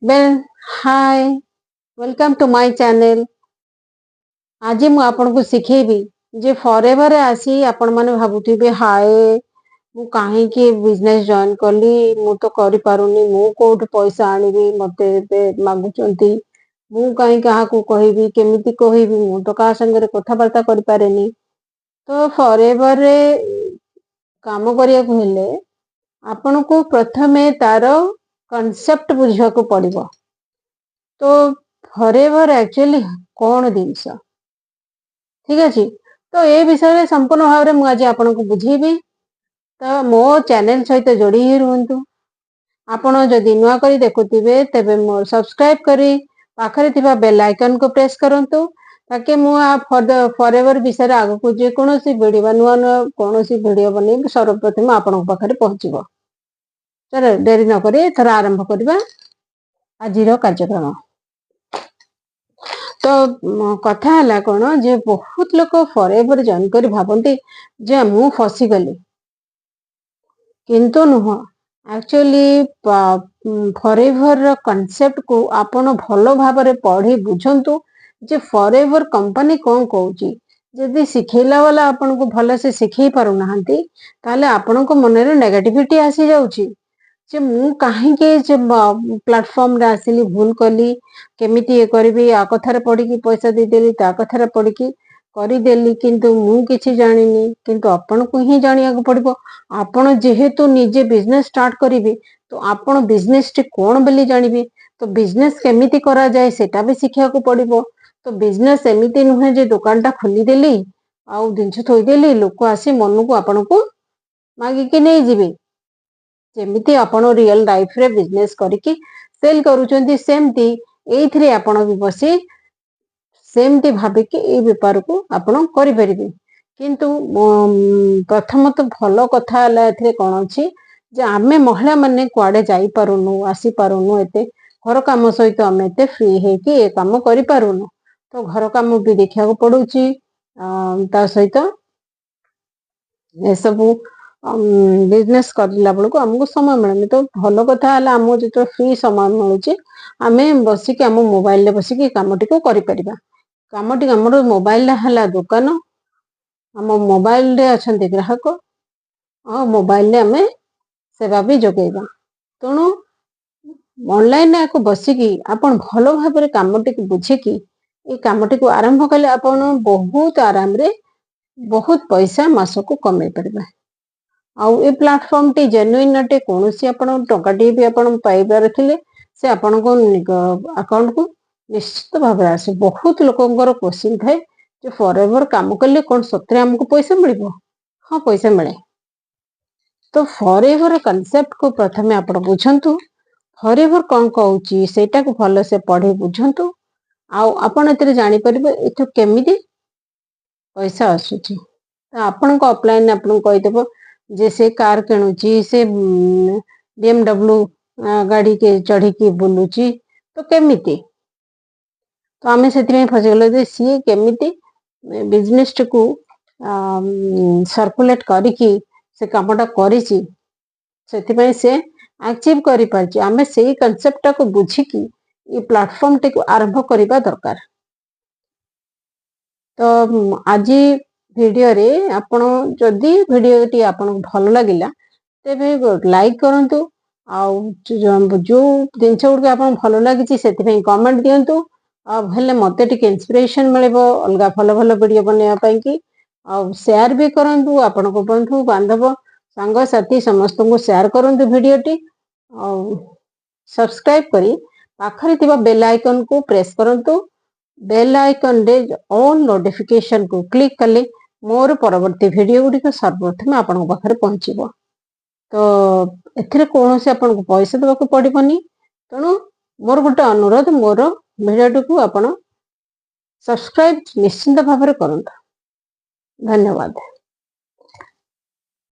Well hi welcome to my channel. आज मु आपन को सिखेबी जे फॉरएवर आसी आपण माने भाबुथिबे हाय मु काहे के बिजनेस जॉइन करली मु तो करि पारुनी मु कोठ पैसा आनिबी मते बे मागुचंती मु काहे कहा को कहिबी केमिति कहिबी मु तो का संगे कथा वार्ता करि पारेनी। तो फॉरएवर रे काम करिया को हेले आपण को प्रथमे तार कांसेप्ट बुझिया को पड़िबो। तो फॉरएवर एक्चुअली कौन जिनस ठीक अच्छे तो ये विषय संपूर्ण भाव में मुझे आपन को बुझेबी। तो मो चैनल सहित जोड़ी ही रुहतु। आपण जदि नुआ करी देखुथिबे तेबे मोर सब्सक्राइब करी पाखरे थिबा बेल आइकन को प्रेस करंतु ताकि मु फॉरएवर विषय आगो को जे कोनोसी वीडियो नुआ नुआ कोनोसी वीडियो बने सर्वप्रथम आपण पाखरे पहुंचीबो। चलो देरी न करी थोड़ा आरंभ करबा आजिरो कार्यक्रम। तो कथा है कौन जे बहुत लोग फॉरएवर जॉइन कर भावती जे मु फसी गली किंतु नुह एक्चुअली फॉरएवर कांसेप्ट को आपण भलो भाव रे पढ़ी बुझंतु जे फॉरएवर कंपनी कौन कहूची। जदि सिखेला वाला आपण को भलो से सिखै पारु नाहंती ताले आपण को मन रे नेगेटिविटी आसी जाउची जे मु काहे के जे प्लेटफॉर्म रे आसिली भूल कली केमिति ये करबी आ कथार पड़ी की पैसा दे देली ता कथार पड़ी की करी देली किंतु मु किछि जानिनी किंतु आपण को ही जानिया को पड़िबो। आपण जेहेतु निजे बिजनेस स्टार्ट करिवे तो आपण बिजनेस टी कोन बेली जानिबे तो बिजनेस केमिति करा जाय सेटा भी सिखिया को पड़िबो। तो बिजनेस एमिति नुहे जे दुकान टा खोली देली आ दिनछ थोई देली लोक आसी मन को आपण को मागी के नै जिवे जेमिति आपण रियल लाइफ रे बिजनेस करिकी सेल करूचंती सेमती एइथरे आपण भी बसी सेमती भाबी कि ए व्यापार को आपण करि परिबे। किंतु प्रथम तो भलो कथा हला एथरे कोन अछि जे आमे महिला माने कुआडे जाई पारुनु आसी पारुनु एते घर काम सहित आमे एते फ्री हे कि ए काम करि पारुनु तो घर काम भी देखिया को पडुची ता सहित ए सब बिजनेस करला बेलू आमको समय मिलनी। तो भल कथा है आम जो फ्री समय मिलूँ आम बसिक आम मोबाइल रे बसिक कम टी करिपरिबा। कम टी आम मोबाइल है दुकान आम मोबाइल रे अच्छा ग्राहक और मोबाइल रे आम सेवा भी जोगेबा। तेणु ऑनलाइन को बसिकी आपण भल भाव कम टी बुझिकी ये कम टी आरंभ कले आपण बहुत आराम रे बहुत पैसा मासको कमे परिबा। आउ ए प्लेटफॉर्म टी जेन्युइन अटे कोनोसी आपण टंका टी भी आपण पाइबार थिले से आपण को अकाउंट को निश्चित भाव आसे। बहुत लोकंकर क्वेश्चन थाए जे फॉरएवर काम कले कोन सत्रे हमको पैसा मिलिबो। हां पैसा मिले तो फॉरएवर कांसेप्ट को प्रथमे आपण बुझंतु फॉरएवर कोन कहूची सेटा को भलो से पढ़ी बुझंतु आउ आपण एतरे जानि परिबे एथु केमिति पैसा आसुची। तो आपण को ऑफलाइन आपण कहि देबो जे से कार किणुची से BMW गाड़ी के चढ़ी की बुलुची तो केमिति तो आमे सेति फसगल जे सी केमिति बिजनेस को सर्कुलेट करिकी से कामटा करिची सेति से अचीव करि पारची। आमे सेही कांसेप्ट को बुझिकी ये प्लेटफॉर्म टी को आरंभ करिबा दरकार। तो आज वीडियो रे आपण जदि वीडियो टी आपण भल लागिला तेबे लाइक करंतु आउ जो जिनछ गुड आपन भल लागिची सेति कमेंट दियंतु आ भले मते टिके इंस्पिरेशन मिलेबो अलगा भल भल वीडियो बनेया पई की आ शेयर भी करंतु आपण को बंधु बांधव संग साथी समस्त को शेयर करंतु वीडियो टी आ सब्सक्राइब करी पाखरे थिबा बेल आइकन को प्रेस करंतु। बेल आइकन रे ऑल नोटिफिकेशन को क्लिक कले मोर परवर्ती वीडियो गुडी को सर्वप्रथम आपण पाखरे पहुंचीबो। तो एथिरे कौन से आपन को पैसा देबा पड़बनी तेणु मोर गोटे अनुरोध मोर वीडियो को आपण सब्सक्राइब निश्चिंत भाव में करंतु। धन्यवाद।